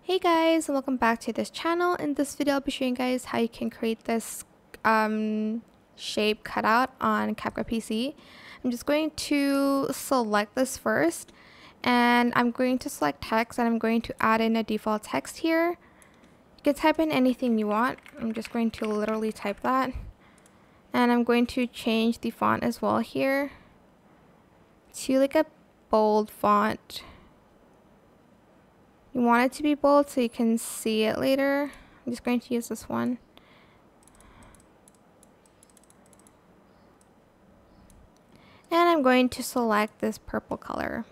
Hey guys, and welcome back to this channel. In this video I'll be showing you guys how you can create this shape cutout on CapCut PC. I'm just going to select this first, and I'm going to select text, and I'm going to add in a default text here. You can type in anything you want. I'm just going to literally type that, and I'm going to change the font as well here to like a bold font. You want it to be bold so you can see it later. I'm just going to use this one. And I'm going to select this purple color.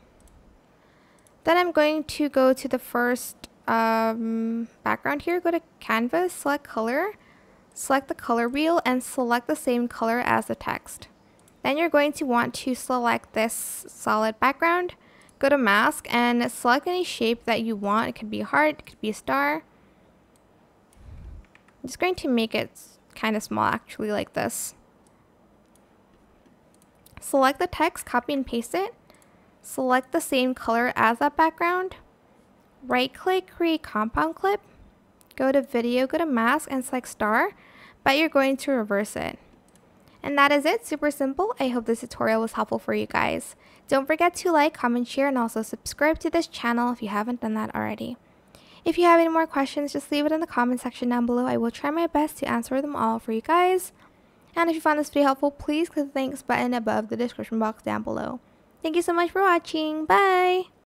Then I'm going to go to the first background here. Go to Canvas, select color, select the color wheel, and select the same color as the text. Then you're going to want to select this solid background. Go to mask and select any shape that you want. It could be a heart, it could be a star. I'm just going to make it kind of small, actually, like this. Select the text, copy and paste it. Select the same color as that background. Right click, create compound clip. Go to video, go to mask and select star, but you're going to reverse it. And that is it, super simple. I hope this tutorial was helpful for you guys. Don't forget to like, comment, share, and also subscribe to this channel if you haven't done that already. If you have any more questions, just leave it in the comment section down below. I will try my best to answer them all for you guys. And if you found this video helpful, please click the thanks button above the description box down below. Thank you so much for watching. Bye!